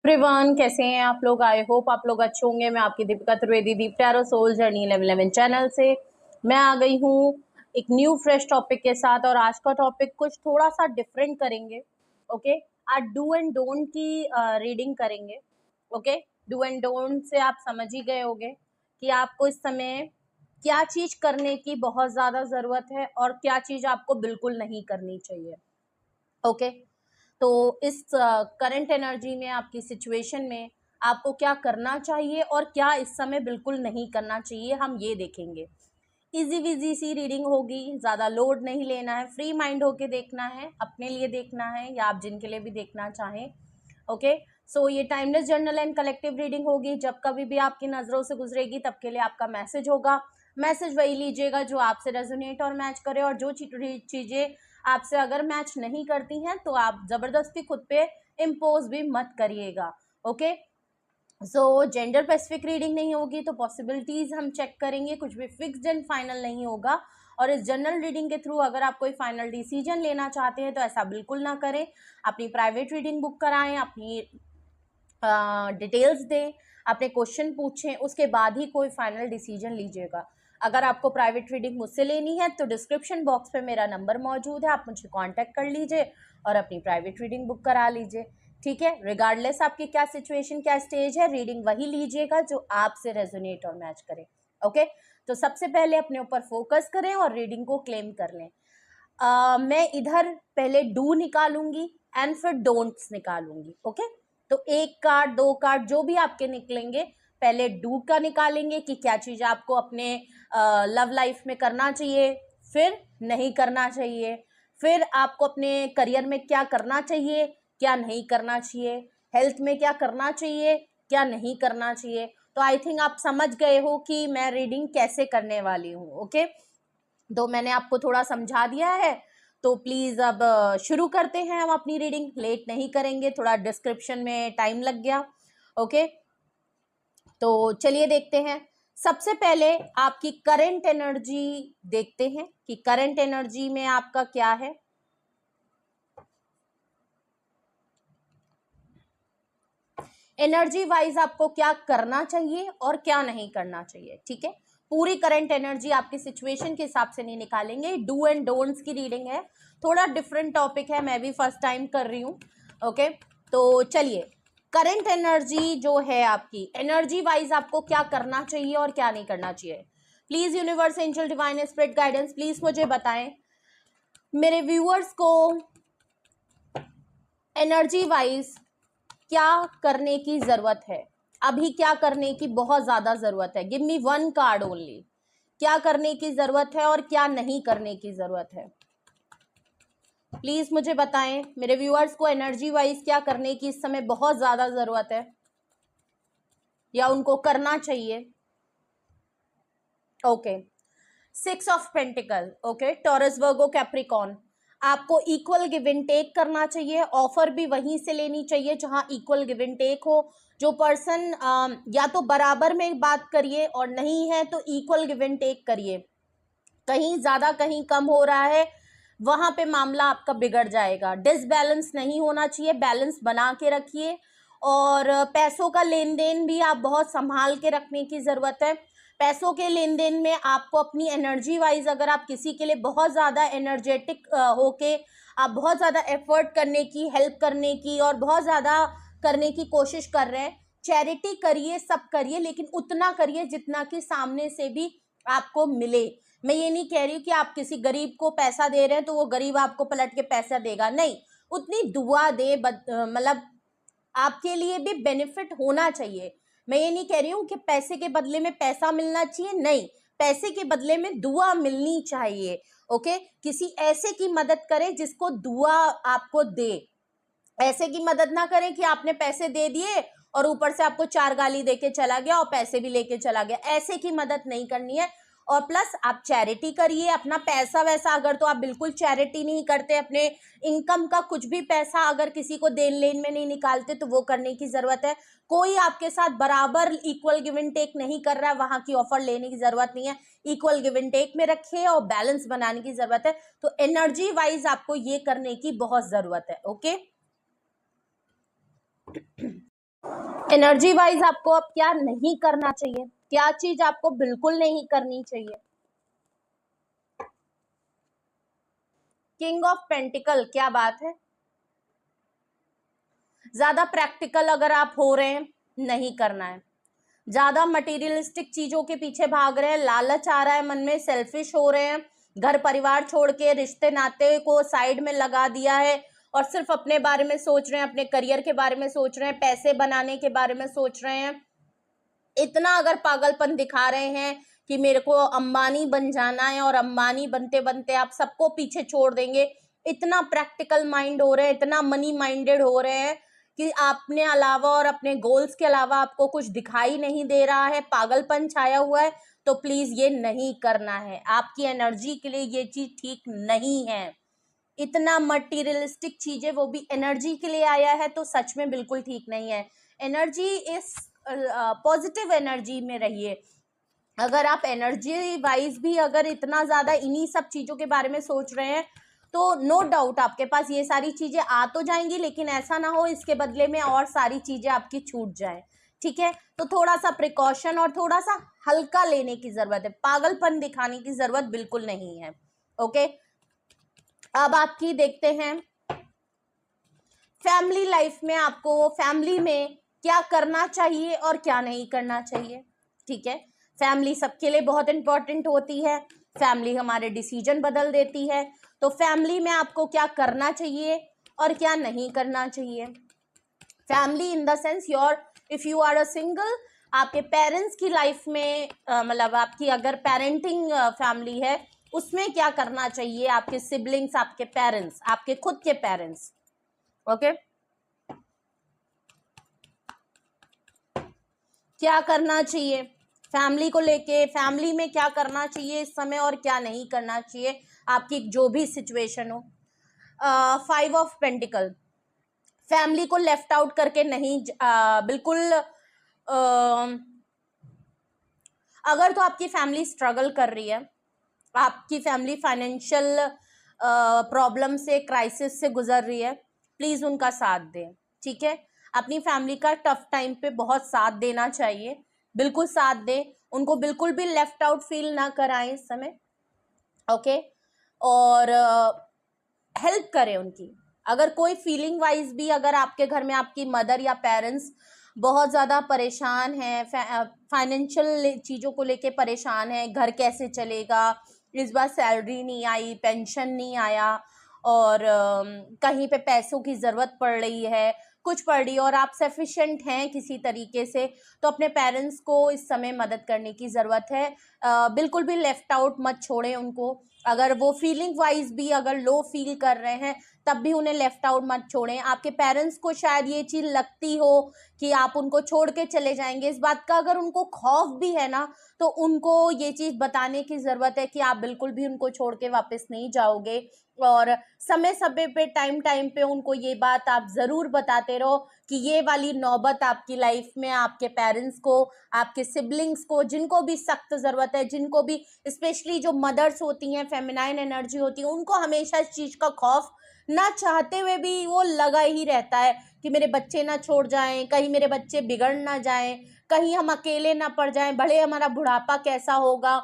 Everyone, कैसे हैं आप लोग। आई होप आप लोग अच्छे होंगे। मैं आपकी दीपिका त्रिवेदी, दीप टैरो सोल जर्नी 11 चैनल से मैं आ गई हूँ एक न्यू फ्रेश टॉपिक के साथ। और आज का टॉपिक कुछ थोड़ा सा डिफरेंट करेंगे। ओके, आज डू एंड डोंट की रीडिंग करेंगे। Okay, do and don't say आप समझ ही गए होंगे कि आपको इस समय क्या चीज करने की बहुत ज्यादा जरूरत है और क्या चीज आपको बिल्कुल नहीं करनी चाहिए। ओके, तो इस करंट एनर्जी में, आपकी सिचुएशन में आपको क्या करना चाहिए और क्या इस समय बिल्कुल नहीं करना चाहिए, हम ये देखेंगे। इजी विजी सी रीडिंग होगी, ज़्यादा लोड नहीं लेना है, फ्री माइंड होके देखना है, अपने लिए देखना है या आप जिनके लिए भी देखना चाहें। ओके, सो ये timeless journal and collective reading होगी। जब कभी भी आपकी नज़रों से गुजरेगी तब के लिए आपका मैसेज होगा। मैसेज वही लीजिएगा जो आपसे रेजोनेट और मैच करे, और जो चीज़ें आपसे अगर मैच नहीं करती हैं तो आप ज़बरदस्ती खुद पे इम्पोज भी मत करिएगा। ओके, सो जेंडर स्पेसिफिक रीडिंग नहीं होगी, तो पॉसिबिलिटीज हम चेक करेंगे, कुछ भी फिक्स्ड एंड फाइनल नहीं होगा। और इस जनरल रीडिंग के थ्रू अगर आप कोई फाइनल डिसीजन लेना चाहते हैं तो ऐसा बिल्कुल ना करें। अपनी प्राइवेट रीडिंग बुक कराएं, अपनी डिटेल्स दें, अपने क्वेश्चन पूछें, उसके बाद ही कोई फाइनल डिसीजन लीजिएगा। अगर आपको प्राइवेट रीडिंग मुझसे लेनी है तो डिस्क्रिप्शन बॉक्स पे मेरा नंबर मौजूद है, आप मुझे कांटेक्ट कर लीजिए और अपनी प्राइवेट रीडिंग बुक करा लीजिए। ठीक है, रिगार्डलेस आपकी क्या सिचुएशन, क्या स्टेज है, रीडिंग वही लीजिएगा जो आपसे रेजोनेट और मैच करे। ओके, तो सबसे पहले अपने ऊपर फोकस करें और रीडिंग को क्लेम कर लें। मैं इधर पहले डू निकालूंगी एंड फिर डोंट्स निकालूंगी। ओके, तो एक कार्ड, दो कार्ड, जो भी आपके निकलेंगे, पहले डू का निकालेंगे कि क्या चीज आपको अपने लव लाइफ में करना चाहिए, फिर नहीं करना चाहिए, फिर आपको अपने करियर में क्या करना चाहिए, क्या नहीं करना चाहिए, हेल्थ में क्या करना चाहिए, क्या नहीं करना चाहिए। तो आई थिंक आप समझ गए हो कि मैं रीडिंग कैसे करने वाली हूँ। ओके, तो मैंने आपको थोड़ा समझा दिया है, तो प्लीज़ अब शुरू करते हैं हम अपनी रीडिंग। लेट नहीं करेंगे, थोड़ा डिस्क्रिप्शन में टाइम लग गया। ओके, तो चलिए देखते हैं। सबसे पहले आपकी करंट एनर्जी देखते हैं कि करंट एनर्जी में आपका क्या है। एनर्जी वाइज आपको क्या करना चाहिए और क्या नहीं करना चाहिए। ठीक है, पूरी करंट एनर्जी आपकी सिचुएशन के हिसाब से नहीं निकालेंगे। डू एंड डोंट्स की रीडिंग है, थोड़ा डिफरेंट टॉपिक है, मैं भी फर्स्ट टाइम कर रही हूँ। ओके, तो चलिए, करंट एनर्जी जो है आपकी, एनर्जी वाइज आपको क्या करना चाहिए और क्या नहीं करना चाहिए। Please universe, angel, divine spirit guidance, please मुझे बताएं मेरे व्यूअर्स को एनर्जी वाइज क्या करने की जरूरत है, अभी क्या करने की बहुत ज्यादा जरूरत है। Give me one card only, क्या करने की जरूरत है और क्या नहीं करने की जरूरत है। प्लीज मुझे बताएं मेरे व्यूअर्स को एनर्जी वाइज क्या करने की इस समय बहुत ज्यादा जरूरत है या उनको करना चाहिए। Okay, 6 of pentacle. Okay, taurus, Virgo, Capricorn, आपको इक्वल गिव एंड टेक करना चाहिए। ऑफर भी वहीं से लेनी चाहिए जहां इक्वल गिव एंड टेक हो। जो पर्सन या तो बराबर में बात करिए और नहीं है तो इक्वल गिव एंड टेक करिए। कहीं ज्यादा कहीं कम हो रहा है, वहां पे मामला आपका बिगड़ जाएगा। डिसबैलेंस नहीं होना चाहिए, बैलेंस बना के रखिए। और पैसों का लेन देन भी आप बहुत संभाल के रखने की जरूरत है। पैसों के लेन देन में आपको अपनी एनर्जी वाइज, अगर आप किसी के लिए बहुत ज़्यादा एनर्जेटिक होके आप बहुत ज़्यादा एफर्ट करने की, हेल्प करने की और बहुत ज़्यादा करने की कोशिश कर रहे हैं, चैरिटी करिए, सब करिए, लेकिन उतना करिए जितना कि सामने से भी आपको मिले। मैं ये नहीं कह रही हूँ कि आप किसी गरीब को पैसा दे रहे हैं तो वो गरीब आपको पलट के पैसा देगा, नहीं, उतनी दुआ दे, मतलब आपके लिए भी बेनिफिट होना चाहिए। मैं ये नहीं कह रही हूँ कि पैसे के बदले में पैसा मिलना चाहिए, नहीं, पैसे के बदले में दुआ मिलनी चाहिए। ओके, किसी ऐसे की मदद करें जिसको दुआ आपको दे। ऐसे की मदद ना करें कि आपने पैसे दे दिए और ऊपर से आपको 4 गाली देके चला गया और पैसे भी लेके चला गया, ऐसे की मदद नहीं करनी है। और प्लस आप चैरिटी करिए। अपना पैसा वैसा अगर तो आप बिल्कुल चैरिटी नहीं करते, अपने इनकम का कुछ भी पैसा अगर किसी को देन लेन में नहीं निकालते तो वो करने की जरूरत है। कोई आपके साथ बराबर इक्वल गिव एंड टेक नहीं कर रहा है, वहां की ऑफर लेने की जरूरत नहीं है। इक्वल गिव एंड टेक में रखिए और बैलेंस बनाने की जरूरत है। तो एनर्जी वाइज आपको ये करने की बहुत जरूरत है। ओके एनर्जी वाइज आपको अब क्या नहीं करना चाहिए, क्या चीज आपको बिल्कुल नहीं करनी चाहिए। किंग ऑफ पेंटिकल, क्या बात है। ज्यादा प्रैक्टिकल अगर आप हो रहे हैं, नहीं करना है। ज्यादा मटेरियलिस्टिक चीजों के पीछे भाग रहे हैं, लालच आ रहा है मन में, सेल्फिश हो रहे हैं, घर परिवार छोड़ के रिश्ते नाते को साइड में लगा दिया है और सिर्फ अपने बारे में सोच रहे हैं, अपने करियर के बारे में सोच रहे हैं, पैसे बनाने के बारे में सोच रहे हैं, इतना अगर पागलपन दिखा रहे हैं कि मेरे को अंबानी बन जाना है और अंबानी बनते बनते आप सबको पीछे छोड़ देंगे, इतना प्रैक्टिकल माइंड हो रहे हैं, इतना मनी माइंडेड हो रहे हैं कि आपने अलावा और अपने गोल्स के अलावा आपको कुछ दिखाई नहीं दे रहा है, पागलपन छाया हुआ है, तो प्लीज ये नहीं करना है। आपकी एनर्जी के लिए ये चीज ठीक नहीं है। इतना मटीरियलिस्टिक चीजें, वो भी एनर्जी के लिए आया है, तो सच में बिल्कुल ठीक नहीं है। एनर्जी इस पॉजिटिव एनर्जी में रहिए। अगर आप एनर्जी वाइज भी अगर इतना ज्यादा इन्हीं सब चीजों के बारे में सोच रहे हैं, तो नो डाउट आपके पास ये सारी चीजें आ तो जाएंगी, लेकिन ऐसा ना हो इसके बदले में और सारी चीजें आपकी छूट जाए। ठीक है, तो थोड़ा सा प्रिकॉशन और थोड़ा सा हल्का लेने की जरूरत है, पागलपन दिखाने की जरूरत बिल्कुल नहीं है। ओके, अब आपकी देखते हैं फैमिली लाइफ में, आपको फैमिली में क्या करना चाहिए और क्या नहीं करना चाहिए। ठीक है, फैमिली सबके लिए बहुत इंपॉर्टेंट होती है, फैमिली हमारे डिसीजन बदल देती है, तो फैमिली में आपको क्या करना चाहिए और क्या नहीं करना चाहिए। Family in the sense your, if you are a single, आपके पेरेंट्स की लाइफ में मतलब आपकी अगर पेरेंटिंग फैमिली है, उसमें क्या करना चाहिए, आपके सिबलिंग्स, आपके पेरेंट्स, आपके खुद के पेरेंट्स। ओके, क्या करना चाहिए फैमिली को लेके, फैमिली में क्या करना चाहिए इस समय और क्या नहीं करना चाहिए, आपकी जो भी सिचुएशन हो। 5 ऑफ पेंटिकल, फैमिली को लेफ्ट आउट करके नहीं, बिल्कुल अगर तो आपकी फैमिली स्ट्रगल कर रही है, आपकी फैमिली फाइनेंशियल प्रॉब्लम से, क्राइसिस से गुजर रही है, प्लीज उनका साथ दें। ठीक है, अपनी फैमिली का टफ टाइम पे बहुत साथ देना चाहिए, बिल्कुल साथ दें, उनको बिल्कुल भी लेफ्ट आउट फील ना कराएं इस समय। ओके, और हेल्प करें उनकी। अगर कोई फीलिंग वाइज भी, अगर आपके घर में आपकी मदर या पेरेंट्स बहुत ज़्यादा परेशान हैं, फाइनेंशियल चीज़ों को लेके परेशान है, घर कैसे चलेगा, इस बार सैलरी नहीं आई, पेंशन नहीं आया, और कहीं पे पैसों की ज़रूरत पड़ रही है, कुछ पड़ रही है, और आप सफिशेंट हैं किसी तरीके से, तो अपने पेरेंट्स को इस समय मदद करने की ज़रूरत है। बिल्कुल भी लेफ्ट आउट मत छोड़ें उनको। अगर वो फीलिंग वाइज भी अगर लो फील कर रहे हैं, तब भी उन्हें लेफ्ट आउट मत छोड़ें। आपके पेरेंट्स को शायद ये चीज़ लगती हो कि आप उनको छोड़ के चले जाएंगे, इस बात का अगर उनको खौफ भी है ना, तो उनको ये चीज़ बताने की ज़रूरत है कि आप बिल्कुल भी उनको छोड़ के वापस नहीं जाओगे, और समय समय पे, टाइम टाइम पे उनको ये बात आप ज़रूर बताते रहो कि ये वाली नौबत आपकी लाइफ में आपके पेरेंट्स को, आपके सिबलिंग्स को, जिनको भी सख्त ज़रूरत है, जिनको भी, स्पेशली जो मदर्स होती हैं, फेमिनाइन एनर्जी होती है, उनको हमेशा इस चीज़ का खौफ, ना चाहते हुए भी वो लगा ही रहता है कि मेरे बच्चे ना छोड़ जाएं, कहीं मेरे बच्चे बिगड़ ना जाएं, कहीं हम अकेले ना पड़ जाएं, भले हमारा बुढ़ापा कैसा होगा,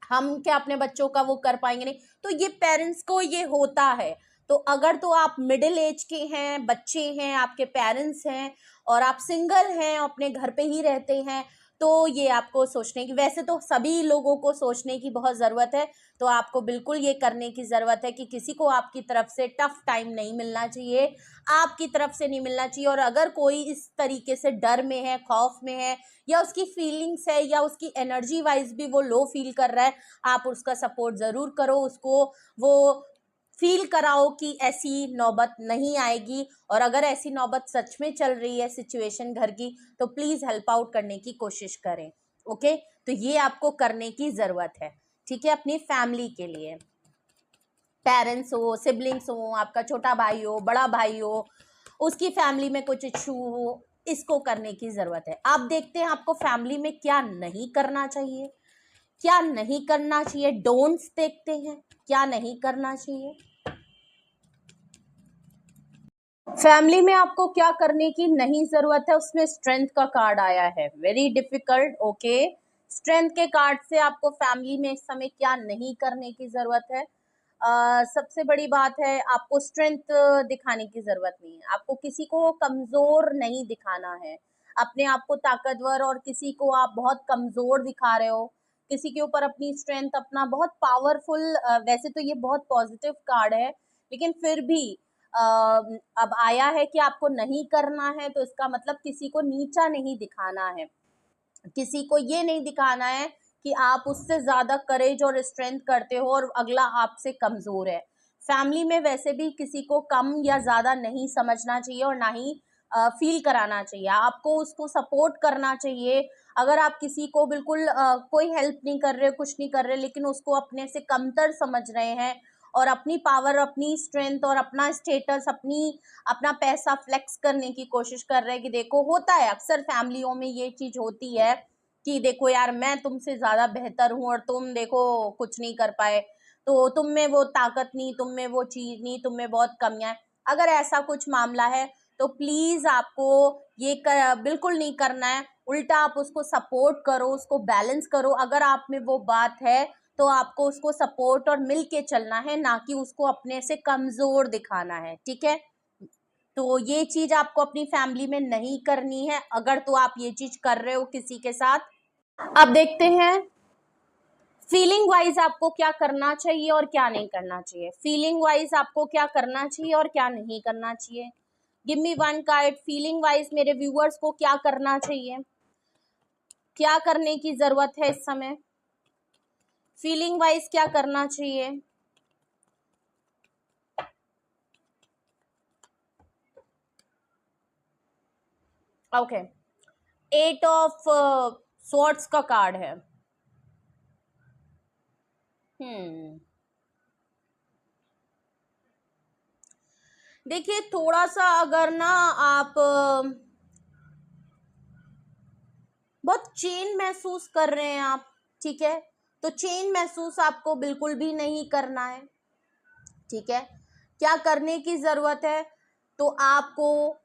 हम क्या अपने बच्चों का वो कर पाएंगे नहीं, तो ये पेरेंट्स को ये होता है। तो अगर तो आप मिडिल एज के हैं, बच्चे हैं, आपके पेरेंट्स हैं, और आप सिंगल हैं, अपने घर पे ही रहते हैं, तो ये आपको सोचने की, वैसे तो सभी लोगों को सोचने की बहुत ज़रूरत है, तो आपको बिल्कुल ये करने की ज़रूरत है कि किसी को आपकी तरफ से टफ टाइम नहीं मिलना चाहिए, आपकी तरफ से नहीं मिलना चाहिए। और अगर कोई इस तरीके से डर में है, खौफ में है, या उसकी फीलिंग्स है, या उसकी एनर्जी वाइज भी वो लो फील कर रहा है, आप उसका सपोर्ट ज़रूर करो, उसको वो फील कराओ कि ऐसी नौबत नहीं आएगी, और अगर ऐसी नौबत सच में चल रही है सिचुएशन घर की, तो प्लीज़ हेल्प आउट करने की कोशिश करें। ओके, तो ये आपको करने की ज़रूरत है। ठीक है, अपनी फैमिली के लिए, पेरेंट्स हो, सिबलिंग्स हो, आपका छोटा भाई हो, बड़ा भाई हो, उसकी फैमिली में कुछ इशू हो, इसको करने की ज़रूरत है। आप देखते हैं आपको फैमिली में क्या नहीं करना चाहिए, क्या नहीं करना चाहिए, डोंट्स देखते हैं क्या नहीं करना चाहिए। फैमिली में आपको क्या करने की नहीं जरूरत है, उसमें स्ट्रेंथ का कार्ड आया है, वेरी डिफिकल्ट। ओके, स्ट्रेंथ के कार्ड से आपको फैमिली में इस समय क्या नहीं करने की जरूरत है। सबसे बड़ी बात है, आपको स्ट्रेंथ दिखाने की जरूरत नहीं है, आपको किसी को कमजोर नहीं दिखाना है, अपने आप को ताकतवर, और किसी को आप बहुत कमजोर दिखा रहे हो, किसी के ऊपर अपनी स्ट्रेंथ, अपना बहुत पावरफुल। वैसे तो ये बहुत पॉजिटिव कार्ड है, लेकिन फिर भी अब आया है कि आपको नहीं करना है, तो इसका मतलब किसी को नीचा नहीं दिखाना है, किसी को ये नहीं दिखाना है कि आप उससे ज्यादा करेज और स्ट्रेंथ करते हो और अगला आपसे कमजोर है। फैमिली में वैसे भी किसी को कम या ज्यादा नहीं समझना चाहिए और ना ही फील कराना चाहिए, आपको उसको सपोर्ट करना चाहिए। अगर आप किसी को बिल्कुल कोई हेल्प नहीं कर रहे, कुछ नहीं कर रहे, लेकिन उसको अपने से कमतर समझ रहे हैं और अपनी पावर, अपनी स्ट्रेंथ और अपना स्टेटस, अपना पैसा फ्लेक्स करने की कोशिश कर रहे हैं, कि देखो, होता है अक्सर फैमिलियों में ये चीज होती है कि देखो यार, मैं तुमसे ज्यादा बेहतर हूँ और तुम देखो कुछ नहीं कर पाए, तो तुम में वो ताकत नहीं, तुम में वो चीज नहीं, तुम में बहुत कमियां है। अगर ऐसा कुछ मामला है तो प्लीज आपको बिल्कुल नहीं करना है, उल्टा आप उसको सपोर्ट करो, उसको बैलेंस करो। अगर आप में वो बात है तो आपको उसको सपोर्ट और मिल के चलना है, ना कि उसको अपने से कमजोर दिखाना है, ठीक है। तो ये चीज आपको अपनी फैमिली में नहीं करनी है, अगर तो आप ये चीज कर रहे हो किसी के साथ। अब देखते हैं फीलिंग वाइज आपको क्या करना चाहिए और क्या नहीं करना चाहिए। फीलिंग वाइज आपको क्या करना चाहिए और क्या नहीं करना चाहिए। Give me one card. Feeling wise मेरे व्यूअर्स को क्या करना चाहिए, क्या करने की जरूरत है इस समय, फीलिंग वाइज क्या करना चाहिए। ओके, 8 ऑफ स्वॉर्ड्स का कार्ड है। देखिए, थोड़ा सा अगर ना आप बहुत चेन महसूस कर रहे हैं आप, ठीक है, तो चेन महसूस आपको बिल्कुल भी नहीं करना है, ठीक है। क्या करने की जरूरत है, तो आपको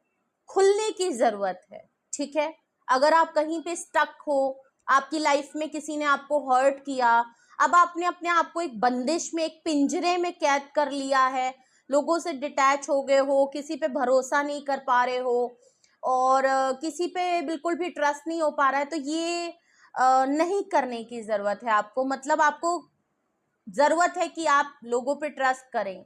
खुलने की जरूरत है, ठीक है। अगर आप कहीं पे स्टक हो, आपकी लाइफ में किसी ने आपको हर्ट किया, अब आपने अपने आप को एक बंदिश में, एक पिंजरे में कैद कर लिया है, लोगों से डिटैच हो गए हो, किसी पे भरोसा नहीं कर पा रहे हो और किसी पे बिल्कुल भी ट्रस्ट नहीं हो पा रहा है, तो ये नहीं करने की जरूरत है आपको। मतलब आपको जरूरत है कि आप लोगों पे ट्रस्ट करें,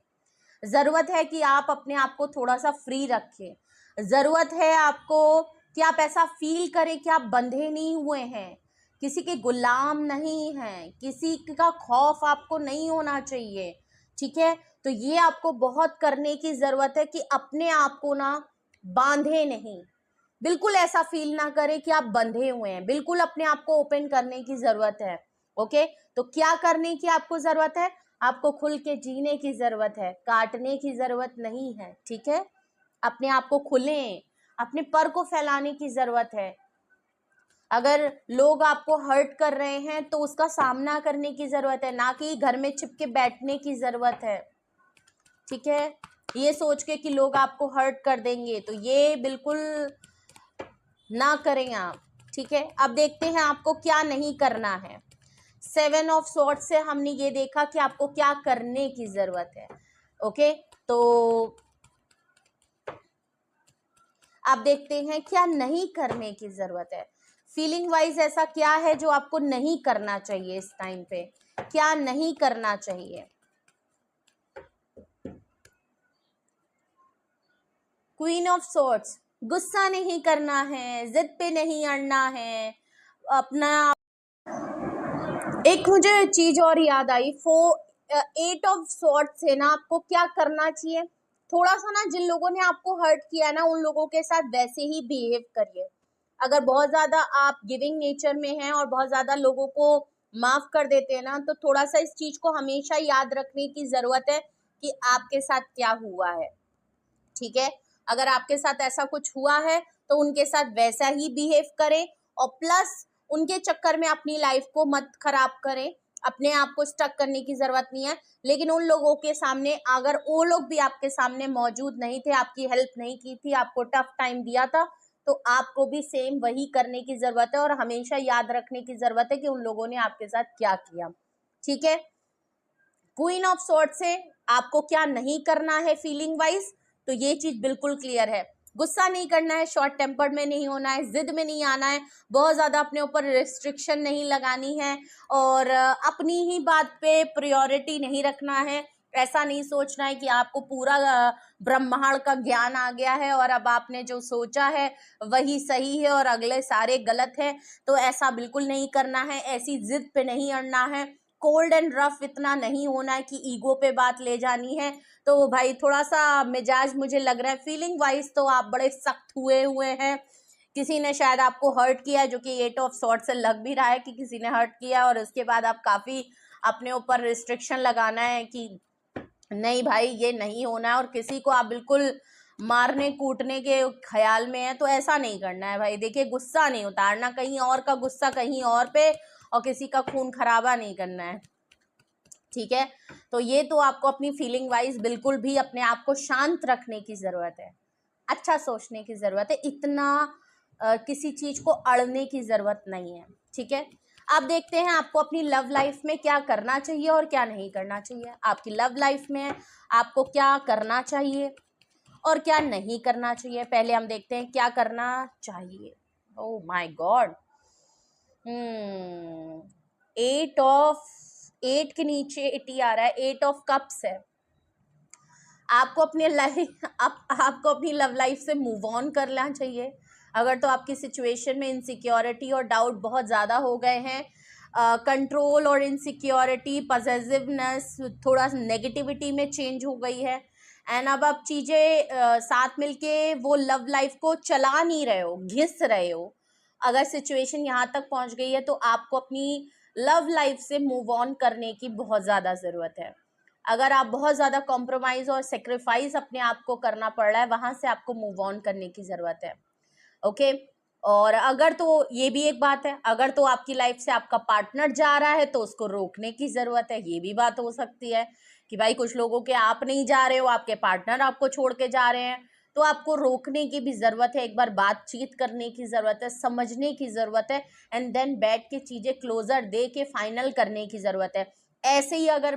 जरूरत है कि आप अपने आप को थोड़ा सा फ्री रखें, जरूरत है आपको कि आप ऐसा फील करें कि आप बंधे नहीं हुए हैं, किसी के गुलाम नहीं हैं, किसी का खौफ आपको नहीं होना चाहिए, ठीक है। तो ये आपको बहुत करने की जरूरत है कि अपने आप को ना बांधे नहीं, बिल्कुल ऐसा फील ना करें कि आप बंधे हुए हैं, बिल्कुल अपने आप को ओपन करने की जरूरत है। ओके, तो क्या करने की आपको जरूरत है, आपको खुल के जीने की जरूरत है, काटने की जरूरत नहीं है, ठीक है। अपने आप को खुलें, अपने पर को फैलाने की जरूरत है। अगर लोग आपको हर्ट कर रहे हैं तो उसका सामना करने की जरूरत है, ना कि घर में छिपके बैठने की जरूरत है, ठीक है। ये सोच के कि लोग आपको हर्ट कर देंगे, तो ये बिल्कुल ना करें आप, ठीक है। अब देखते हैं आपको क्या नहीं करना है। 7 ऑफ स्वॉर्ड से हमने ये देखा कि आपको क्या करने की जरूरत है। ओके, तो अब देखते हैं क्या नहीं करने की जरूरत है। फीलिंग वाइज ऐसा क्या है जो आपको नहीं करना चाहिए इस टाइम पे, क्या नहीं करना चाहिए। क्वीन ऑफ स्वॉर्ड्स, गुस्सा नहीं करना है, जिद पे नहीं अड़ना है अपना। एक मुझे चीज और याद आई, 8 ऑफ स्वॉर्ड से ना आपको क्या करना चाहिए, थोड़ा सा ना जिन लोगों ने आपको हर्ट किया ना, उन लोगों के साथ वैसे ही बिहेव करिए। अगर बहुत ज्यादा आप गिविंग नेचर में हैं और बहुत ज्यादा लोगों को माफ कर देते हैं ना, तो थोड़ा सा इस चीज को हमेशा याद रखने की जरूरत है कि आपके साथ क्या हुआ है, ठीक है। अगर आपके साथ ऐसा कुछ हुआ है तो उनके साथ वैसा ही बिहेव करें, और प्लस उनके चक्कर में अपनी लाइफ को मत खराब करें। अपने आप को स्टक करने की जरूरत नहीं है। लेकिन उन लोगों के सामने, अगर वो लोग भी आपके सामने मौजूद नहीं थे, आपकी हेल्प नहीं की थी, आपको टफ टाइम दिया था, तो आपको भी सेम वही करने की जरूरत है। और हमेशा याद रखने की जरूरत है कि उन लोगों ने आपके साथ क्या किया। ठीक है, क्वीन ऑफ सॉर्ड्स से आपको क्या नहीं करना है फीलिंग वाइज, तो ये चीज बिल्कुल क्लियर है। गुस्सा नहीं करना है, शॉर्ट टेम्पर्ड में नहीं होना है, जिद में नहीं आना है, बहुत ज्यादा अपने ऊपर रिस्ट्रिक्शन नहीं लगानी है, और अपनी ही बात पे प्रायोरिटी नहीं रखना है। ऐसा नहीं सोचना है कि आपको पूरा ब्रह्मांड का ज्ञान आ गया है और अब आपने जो सोचा है वही सही है और अगले सारे गलत है। तो ऐसा बिल्कुल नहीं करना है, ऐसी जिद पे नहीं अड़ना है, कोल्ड एंड रफ इतना नहीं होना है कि ईगो पे बात ले जानी है। तो भाई थोड़ा सा मिजाज मुझे लग रहा है फीलिंग वाइज तो आप बड़े सख्त हुए हैं। किसी ने शायद आपको हर्ट किया, जो कि 8 ऑफ सॉर्ड से लग भी रहा है कि किसी ने हर्ट किया, और उसके बाद आप काफी अपने ऊपर रिस्ट्रिक्शन लगाना है कि नहीं भाई ये नहीं होना है, और किसी को आप बिल्कुल मारने कूटने के ख्याल में है तो ऐसा नहीं करना है भाई। देखिए गुस्सा नहीं उतारना, कहीं और का गुस्सा कहीं और पे, और किसी का खून खराबा नहीं करना है। ठीक है, तो ये तो आपको अपनी फीलिंग वाइज बिल्कुल भी अपने आप को शांत रखने की जरूरत है, अच्छा सोचने की जरूरत है, इतना किसी चीज को अड़ने की जरूरत नहीं है। ठीक है, अब देखते हैं आपको अपनी लव लाइफ में क्या करना चाहिए और क्या नहीं करना चाहिए। आपकी लव लाइफ में आपको क्या करना चाहिए और क्या नहीं करना चाहिए। पहले हम देखते हैं क्या करना चाहिए। ओह माय गॉड, 8 के नीचे 80 आ रहा है, 8 ऑफ कप्स है। आपको अपने लाइफ आपको अपनी लव लाइफ से मूव ऑन करना चाहिए। अगर तो आपकी सिचुएशन में इनसिक्योरिटी और डाउट बहुत ज़्यादा हो गए हैं, कंट्रोल और इनसिक्योरिटी, पॉजिटिवनेस थोड़ा नेगेटिविटी में चेंज हो गई है, एंड अब आप चीज़ें साथ मिलके वो लव लाइफ को चला नहीं रहे हो, घिस रहे हो। अगर सिचुएशन यहाँ तक पहुँच गई है तो आपको अपनी लव लाइफ से मूव ऑन करने की बहुत ज़्यादा ज़रूरत है। अगर आप बहुत ज़्यादा कॉम्प्रोमाइज़ और सेक्रीफाइस अपने आप को करना पड़ रहा है, वहाँ से आपको मूव ऑन करने की ज़रूरत है। ओके, और अगर तो ये भी एक बात है, अगर तो आपकी लाइफ से आपका पार्टनर जा रहा है तो उसको रोकने की ज़रूरत है। ये भी बात हो सकती है कि भाई कुछ लोगों के आप नहीं जा रहे हो, आपके पार्टनर आपको छोड़ के जा रहे हैं, तो आपको रोकने की भी ज़रूरत है, एक बार बातचीत करने की ज़रूरत है, समझने की ज़रूरत है, एंड देन बैठ के चीज़ें क्लोजर दे के फाइनल करने की ज़रूरत है। ऐसे ही अगर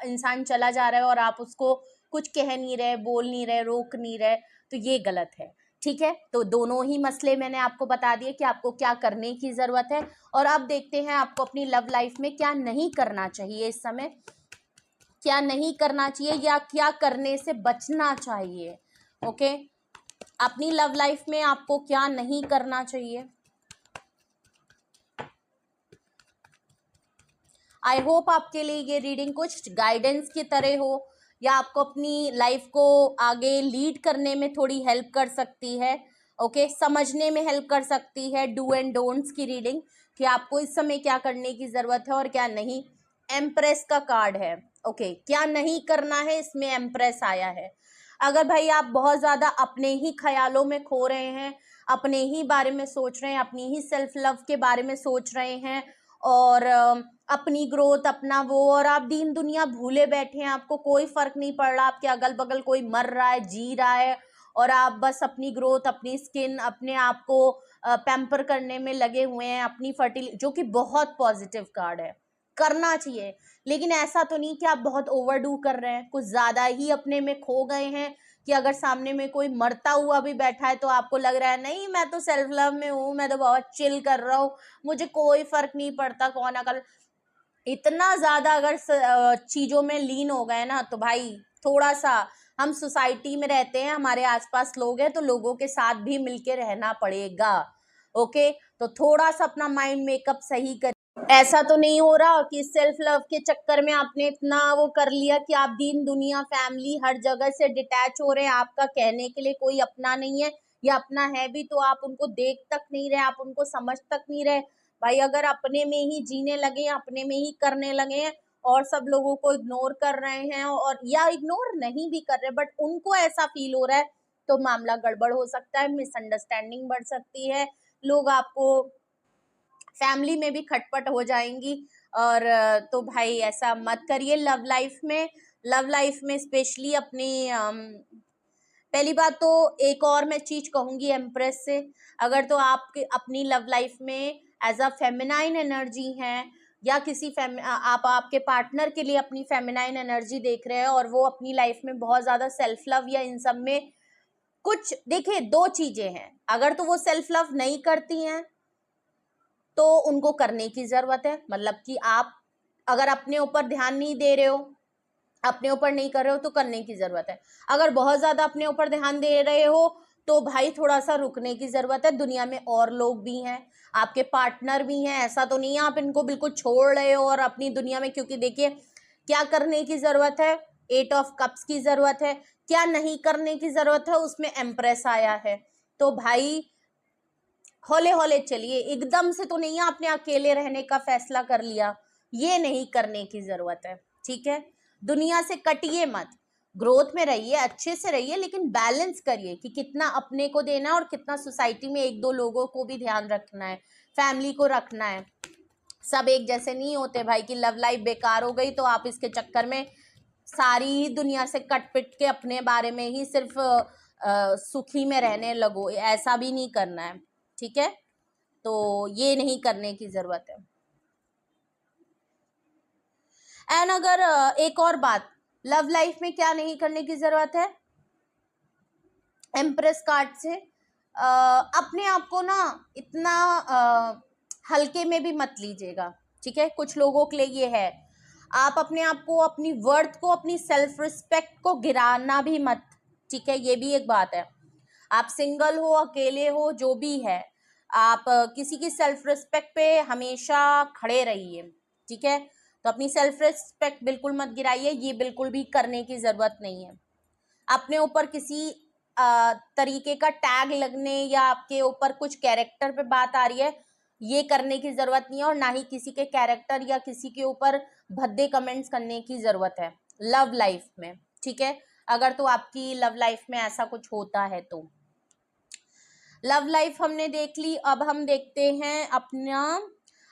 इंसान चला जा रहा है और आप उसको कुछ कह नहीं रहे, बोल नहीं रहे, रोक नहीं रहे, तो ये गलत है। ठीक है, तो दोनों ही मसले मैंने आपको बता दिए कि आपको क्या करने की ज़रूरत है। और अब देखते हैं आपको अपनी लव लाइफ में क्या नहीं करना चाहिए। इस समय क्या नहीं करना चाहिए या क्या करने से बचना चाहिए। ओके, अपनी लव लाइफ में आपको क्या नहीं करना चाहिए। आई होप आपके लिए ये रीडिंग कुछ गाइडेंस की तरह हो, या आपको अपनी लाइफ को आगे लीड करने में थोड़ी हेल्प कर सकती है। ओके, समझने में हेल्प कर सकती है डू एंड डोंट्स की रीडिंग, कि आपको इस समय क्या करने की ज़रूरत है और क्या नहीं। एम्प्रेस का कार्ड है। ओके, क्या नहीं करना है, इसमें एम्प्रेस आया है। अगर भाई आप बहुत ज़्यादा अपने ही ख्यालों में खो रहे हैं, अपने ही बारे में सोच रहे हैं, अपनी ही सेल्फ लव के बारे में सोच रहे हैं, और अपनी ग्रोथ, अपना वो, और आप दीन दुनिया भूले बैठे हैं, आपको कोई फर्क नहीं पड़ रहा, आपके अगल बगल कोई मर रहा है, जी रहा है, और आप बस अपनी ग्रोथ, अपनी स्किन, अपने आप को पैम्पर करने में लगे हुए हैं, अपनी जो कि बहुत पॉजिटिव कार्ड है, करना चाहिए। लेकिन ऐसा तो नहीं कि आप बहुत ओवरडू कर रहे हैं, कुछ ज़्यादा ही अपने में खो गए हैं, कि अगर सामने में कोई मरता हुआ भी बैठा है तो आपको लग रहा है नहीं मैं तो सेल्फ लव में हूँ, मैं तो बहुत चिल कर रहा हूँ, मुझे कोई फर्क नहीं पड़ता कौन अगर। इतना ज्यादा अगर चीजों में लीन हो गए ना, तो भाई थोड़ा सा, हम सोसाइटी में रहते हैं, हमारे आसपास लोग हैं, तो लोगों के साथ भी मिलके रहना पड़ेगा। ओके, तो थोड़ा सा अपना माइंड मेकअप सही कर। ऐसा तो नहीं हो रहा कि सेल्फ लव के चक्कर में आपने इतना वो कर लिया कि आप दीन दुनिया फैमिली हर जगह से डिटैच हो रहे हैं, आपका कहने के लिए कोई अपना नहीं है, या अपना है भी तो आप उनको देख तक नहीं रहे, आप उनको समझ तक नहीं रहे। भाई अगर अपने में ही जीने लगे हैं, अपने में ही करने लगे हैं, और सब लोगों को इग्नोर कर रहे हैं, और या इग्नोर नहीं भी कर रहे बट उनको ऐसा फील हो रहा है, तो मामला गड़बड़ हो सकता है, मिसअंडरस्टैंडिंग बढ़ सकती है, लोग आपको, फैमिली में भी खटपट हो जाएंगी, और तो भाई ऐसा मत करिए लव लाइफ में। लव लाइफ में स्पेशली अपनी पहली बात तो एक और मैं चीज कहूंगी एम्प्रेस से, अगर तो आपके अपनी लव लाइफ में एज अ फेमिनाइन एनर्जी है या किसी आप आपके पार्टनर के लिए अपनी फेमिनाइन एनर्जी देख रहे हैं और वो अपनी लाइफ में बहुत ज्यादा सेल्फ लव या इन सब में कुछ, देखिए दो चीजें हैं, अगर तो वो सेल्फ लव नहीं करती हैं तो उनको करने की जरूरत है, मतलब कि आप अगर अपने ऊपर ध्यान नहीं दे रहे हो, अपने ऊपर नहीं कर रहे हो तो करने की जरूरत है। अगर बहुत ज्यादा अपने ऊपर ध्यान दे रहे हो तो भाई थोड़ा सा रुकने की जरूरत है। दुनिया में और लोग भी हैं, आपके पार्टनर भी हैं, ऐसा तो नहीं है आप इनको बिल्कुल छोड़ रहे हो और अपनी दुनिया में, क्योंकि देखिए क्या करने की जरूरत है, 8 ऑफ कप्स की जरूरत है, क्या नहीं करने की जरूरत है उसमें एम्प्रेस आया है। तो भाई हौले हौले चलिए, एकदम से तो नहीं आपने अकेले रहने का फैसला कर लिया, ये नहीं करने की जरूरत है, ठीक है। दुनिया से कटिए मत, ग्रोथ में रहिए, अच्छे से रहिए, लेकिन बैलेंस करिए कि कितना अपने को देना है और कितना सोसाइटी में एक दो लोगों को भी ध्यान रखना है, फैमिली को रखना है। सब एक जैसे नहीं होते भाई कि लव लाइफ बेकार हो गई तो आप इसके चक्कर में सारी दुनिया से कट पिट के अपने बारे में ही सिर्फ सुखी में रहने लगो, ऐसा भी नहीं करना है, ठीक है। तो ये नहीं करने की जरूरत है। एंड अगर एक और बात, लव लाइफ में क्या नहीं करने की जरूरत है, एम्प्रेस कार्ड से अपने आप को ना इतना हल्के में भी मत लीजिएगा, ठीक है। कुछ लोगों के लिए ये है, आप अपने आप को, अपनी वर्थ को, अपनी सेल्फ रिस्पेक्ट को गिराना भी मत, ठीक है, ये भी एक बात है। आप सिंगल हो, अकेले हो, जो भी है, आप किसी की सेल्फ रिस्पेक्ट पे हमेशा खड़े रहिए, ठीक है। तो अपनी सेल्फ रिस्पेक्ट बिल्कुल मत गिराइए, ये बिल्कुल भी करने की जरूरत नहीं है। अपने ऊपर किसी तरीके का टैग लगने या आपके ऊपर कुछ कैरेक्टर पे बात आ रही है, ये करने की जरूरत नहीं है, और ना ही किसी के कैरेक्टर या किसी के ऊपर भद्दे कमेंट्स करने की जरूरत है लव लाइफ में, ठीक है। अगर तो आपकी लव लाइफ में ऐसा कुछ होता है तो लव लाइफ हमने देख ली। अब हम देखते हैं अपना,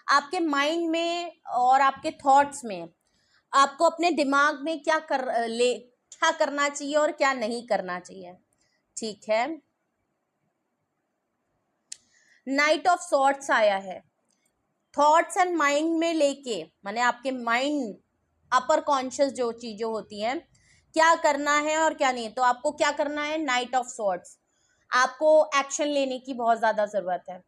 आपके माइंड में और आपके थॉट्स में, आपको अपने दिमाग में क्या करना चाहिए और क्या नहीं करना चाहिए, ठीक है। नाइट ऑफ सॉर्ट्स आया है, थॉट्स एंड माइंड में लेके, माने आपके माइंड, अपर कॉन्शियस जो चीजें होती हैं, क्या करना है और क्या नहीं। तो आपको क्या करना है, नाइट ऑफ सॉर्ट्स, आपको एक्शन लेने की बहुत ज्यादा जरूरत है,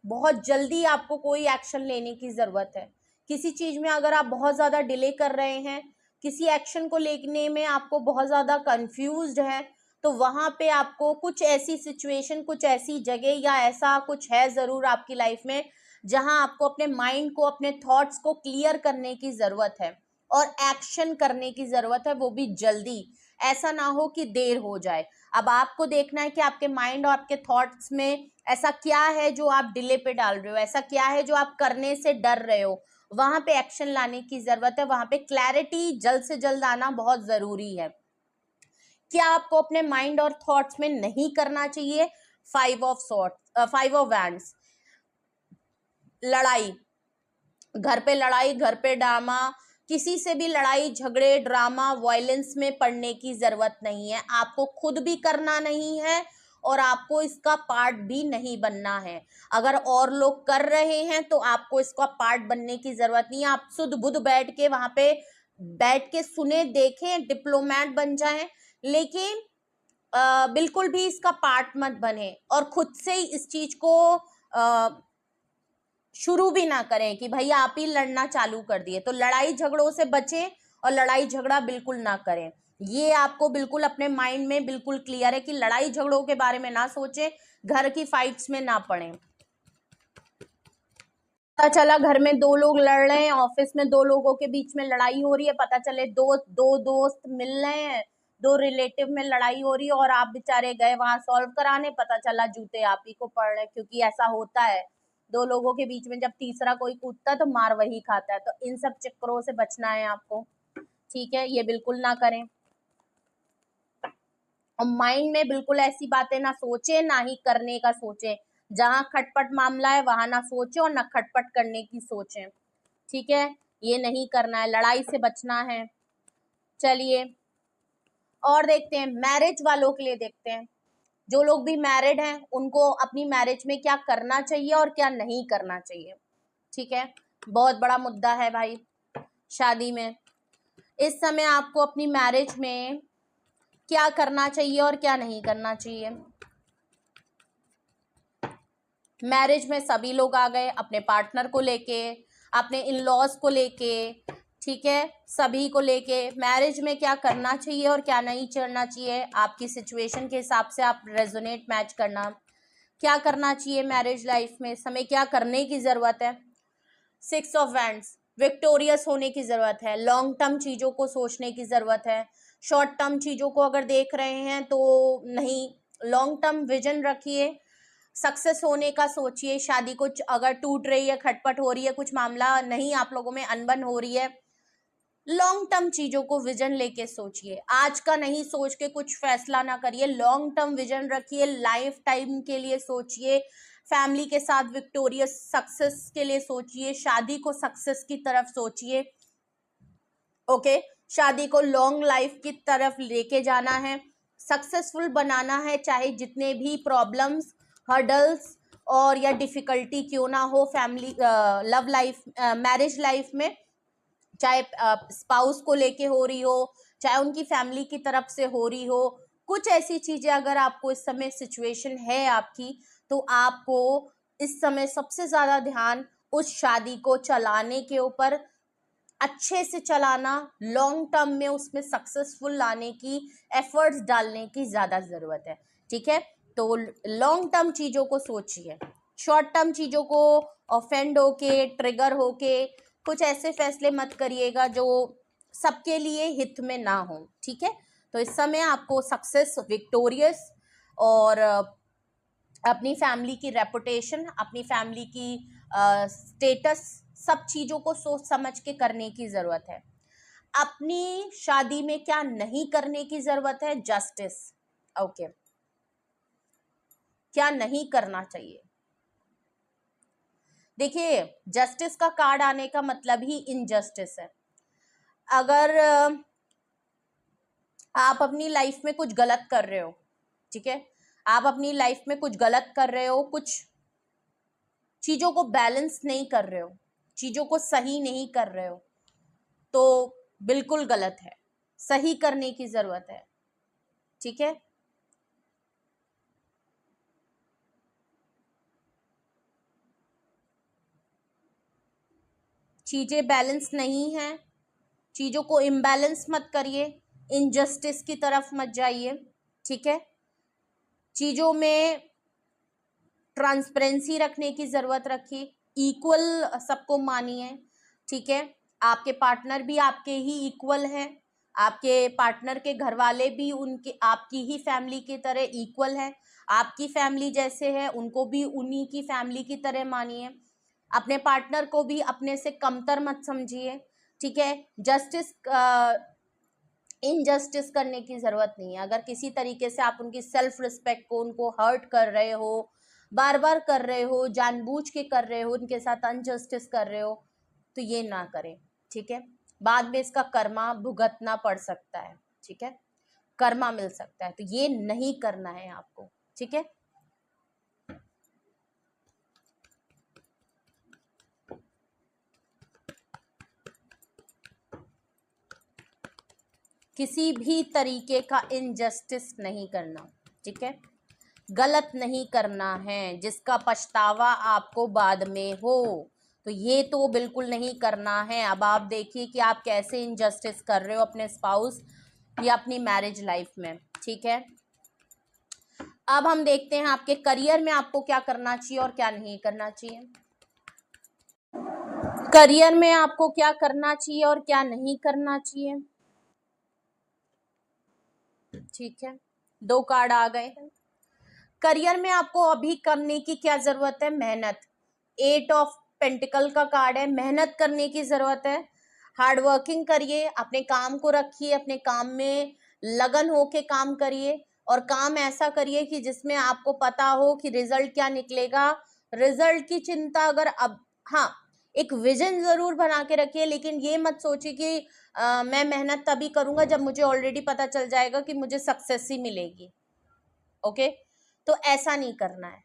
बहुत जल्दी आपको कोई एक्शन लेने की जरूरत है। किसी चीज में अगर आप बहुत ज्यादा डिले कर रहे हैं, किसी एक्शन को लेने में आपको बहुत ज्यादा कंफ्यूज्ड है, तो वहां पे आपको कुछ ऐसी सिचुएशन, कुछ ऐसी जगह या ऐसा कुछ है जरूर आपकी लाइफ में जहां आपको अपने माइंड को, अपने थॉट्स को क्लियर करने की जरूरत है और एक्शन करने की जरूरत है, वो भी जल्दी, ऐसा ना हो कि देर हो जाए। अब आपको देखना है कि आपके माइंड और आपके थॉट्स में ऐसा क्या है जो आप डिले पे डाल रहे हो, ऐसा क्या है जो आप करने से डर रहे हो, वहां पे एक्शन लाने की जरूरत है, वहां पे क्लैरिटी जल्द से जल्द आना बहुत जरूरी है। क्या आपको अपने माइंड और थॉट्स में नहीं करना चाहिए, 5 ऑफ वैंड्स, लड़ाई, घर पे लड़ाई, घर पे ड्रामा, किसी से भी लड़ाई झगड़े, ड्रामा, वायलेंस में पड़ने की जरूरत नहीं है, आपको खुद भी करना नहीं है और आपको इसका पार्ट भी नहीं बनना है। अगर और लोग कर रहे हैं तो आपको इसका पार्ट बनने की जरूरत नहीं है, आप सुध बुध बैठ के वहां पे बैठ के सुने, देखें, डिप्लोमेट बन जाएं, लेकिन बिल्कुल भी इसका पार्ट मत बने और खुद से ही इस चीज को शुरू भी ना करें कि भाई आप ही लड़ना चालू कर दिए। तो लड़ाई झगड़ों से बचें और लड़ाई झगड़ा बिल्कुल ना करें, ये आपको बिल्कुल अपने माइंड में बिल्कुल क्लियर है कि लड़ाई झगड़ों के बारे में ना सोचें, घर की फाइट्स में ना पड़ें। पता चला घर में दो लोग लड़ रहे हैं, ऑफिस में दो लोगों के बीच में लड़ाई हो रही है, पता चले दो दो दोस्त मिल रहे हैं, दो रिलेटिव में लड़ाई हो रही है और आप बेचारे गए वहां सॉल्व कराने, पता चला जूते आप ही को पड़ रहे, क्योंकि ऐसा होता है दो लोगों के बीच में जब तीसरा कोई कूदता है तो मार वही खाता है। तो इन सब चक्करों से बचना है आपको, ठीक है, ये बिल्कुल ना करें। और माइंड में बिल्कुल ऐसी बातें ना सोचे, ना ही करने का सोचे, जहां खटपट मामला है वहां ना सोचें और ना खटपट करने की सोचें, ठीक है, ये नहीं करना है, लड़ाई से बचना है। चलिए और देखते हैं मैरिज वालों के लिए, देखते हैं जो लोग भी मैरिड हैं उनको अपनी मैरिज में क्या करना चाहिए और क्या नहीं करना चाहिए, ठीक है। बहुत बड़ा मुद्दा है भाई शादी में। इस समय आपको अपनी मैरिज में क्या करना चाहिए और क्या नहीं करना चाहिए। मैरिज में सभी लोग आ गए अपने पार्टनर को लेके, अपने इन लॉज को लेके, ठीक है, सभी को लेके मैरिज में क्या करना चाहिए और क्या नहीं करना चाहिए, आपकी सिचुएशन के हिसाब से आप रेजोनेट मैच करना, क्या करना चाहिए मैरिज लाइफ में, समय क्या करने की ज़रूरत है। 6 ऑफ वैंड्स, विक्टोरियस होने की ज़रूरत है, लॉन्ग टर्म चीज़ों को सोचने की ज़रूरत है। शॉर्ट टर्म चीज़ों को अगर देख रहे हैं तो नहीं, लॉन्ग टर्म विजन रखिए, सक्सेस होने का सोचिए। शादी कुछ अगर टूट रही है, खटपट हो रही है, कुछ मामला नहीं, आप लोगों में अनबन हो रही है, लॉन्ग टर्म चीजों को विजन लेके सोचिए, आज का नहीं सोच के कुछ फैसला ना करिए, लॉन्ग टर्म विजन रखिए, लाइफ टाइम के लिए सोचिए, फैमिली के साथ विक्टोरियस सक्सेस के लिए सोचिए, शादी को सक्सेस की तरफ सोचिए, ओके, शादी को लॉन्ग लाइफ की तरफ लेके जाना है, सक्सेसफुल बनाना है, चाहे जितने भी प्रॉब्लम्स, हर्डल्स और या डिफिकल्टी क्यों ना हो family love life marriage life में, चाहे स्पाउस को लेके हो रही हो, चाहे उनकी फैमिली की तरफ से हो रही हो, कुछ ऐसी चीजें अगर आपको इस समय सिचुएशन है आपकी, तो आपको इस समय सबसे ज्यादा ध्यान उस शादी को चलाने के ऊपर, अच्छे से चलाना, लॉन्ग टर्म में उसमें सक्सेसफुल लाने की एफर्ट्स डालने की ज़्यादा ज़रूरत है, ठीक है। तो लॉन्ग टर्म चीज़ों को सोचिए, शॉर्ट टर्म चीज़ों को ऑफेंड होके, ट्रिगर होके कुछ ऐसे फैसले मत करिएगा जो सबके लिए हित में ना हो, ठीक है। तो इस समय आपको सक्सेस, विक्टोरियस और अपनी फैमिली की रेपुटेशन, अपनी फैमिली की स्टेटस, सब चीज़ों को सोच समझ के करने की ज़रूरत है। अपनी शादी में क्या नहीं करने की ज़रूरत है, जस्टिस, ओके, क्या नहीं करना चाहिए। देखिए जस्टिस का कार्ड आने का मतलब ही इनजस्टिस है। अगर आप अपनी लाइफ में कुछ गलत कर रहे हो, ठीक है, आप अपनी लाइफ में कुछ गलत कर रहे हो, कुछ चीज़ों को बैलेंस नहीं कर रहे हो, चीज़ों को सही नहीं कर रहे हो, तो बिल्कुल गलत है, सही करने की ज़रूरत है, ठीक है। चीज़ें बैलेंस नहीं हैं, चीज़ों को इम्बैलेंस मत करिए, इनजस्टिस की तरफ मत जाइए, ठीक है। चीज़ों में ट्रांसपेरेंसी रखने की ज़रूरत रखिए, इक्वल सबको मानिए, ठीक है। आपके पार्टनर भी आपके ही इक्वल हैं, आपके पार्टनर के घर वाले भी उनके आपकी ही फैमिली की तरह इक्वल है, आपकी फैमिली जैसे है उनको भी उन्हीं की फैमिली की तरह मानिए, अपने पार्टनर को भी अपने से कमतर मत समझिए, ठीक है। जस्टिस इनजस्टिस करने की ज़रूरत नहीं है। अगर किसी तरीके से आप उनकी सेल्फ रिस्पेक्ट को, उनको हर्ट कर रहे हो, बार बार कर रहे हो, जानबूझ के कर रहे हो, उनके साथ अनजस्टिस कर रहे हो, तो ये ना करें, ठीक है। बाद में इसका कर्मा भुगतना पड़ सकता है, ठीक है, कर्मा मिल सकता है, तो ये नहीं करना है आपको, ठीक है। किसी भी तरीके का इनजस्टिस नहीं करना, ठीक है, गलत नहीं करना है जिसका पछतावा आपको बाद में हो, तो ये तो बिल्कुल नहीं करना है। अब आप देखिए कि आप कैसे इनजस्टिस कर रहे हो अपने स्पाउस या अपनी मैरिज लाइफ में, ठीक है। अब हम देखते हैं आपके करियर में आपको क्या करना चाहिए और क्या नहीं करना चाहिए। करियर में आपको क्या करना चाहिए और क्या नहीं करना चाहिए, ठीक है, 2 कार्ड आ गए हैं। करियर में आपको अभी करने की क्या जरूरत है, मेहनत, 8 ऑफ पेंटिकल का कार्ड है, मेहनत करने की जरूरत है, हार्ड वर्किंग करिए, अपने काम को रखिए, अपने काम में लगन होके काम करिए और काम ऐसा करिए कि जिसमें आपको पता हो कि रिजल्ट क्या निकलेगा। रिजल्ट की चिंता अगर अब, हाँ, एक विजन जरूर बना के रखिए, लेकिन ये मत सोचिए कि मैं मेहनत तभी करूंगा जब मुझे ऑलरेडी पता चल जाएगा कि मुझे सक्सेस ही मिलेगी। ओके, तो ऐसा नहीं करना है।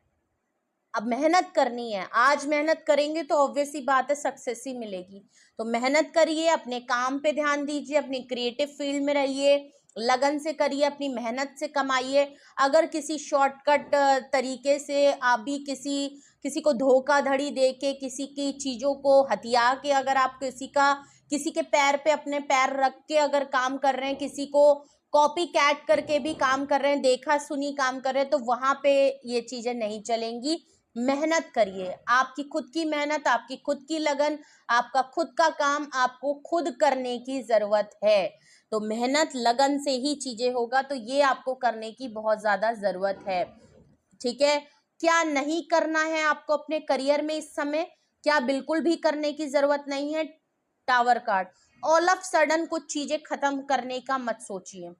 अब मेहनत करनी है, आज मेहनत करेंगे तो ऑब्वियस सी बात है सक्सेस ही मिलेगी। तो मेहनत करिए, अपने काम पे ध्यान दीजिए, अपनी क्रिएटिव फील्ड में रहिए, लगन से करिए, अपनी मेहनत से कमाइए। अगर किसी शॉर्टकट तरीके से आप भी किसी को धोखाधड़ी दे के, किसी की चीज़ों को हथिया के, अगर आप किसी के पैर पे अपने पैर रख के अगर काम कर रहे हैं, किसी को कॉपी कैट करके भी काम कर रहे हैं, देखा सुनी काम कर रहे हैं, तो वहां पे ये चीजें नहीं चलेंगी। मेहनत करिए, आपकी खुद की मेहनत, आपकी खुद की लगन, आपका खुद का काम आपको खुद करने की जरूरत है। तो मेहनत लगन से ही चीजें होगा, तो ये आपको करने की बहुत ज्यादा जरूरत है। ठीक है, क्या नहीं करना है आपको अपने करियर में इस समय, क्या बिल्कुल भी करने की जरूरत नहीं है? Tower card, all of sudden कुछ चीजें खत्म करने का मत सोचिए।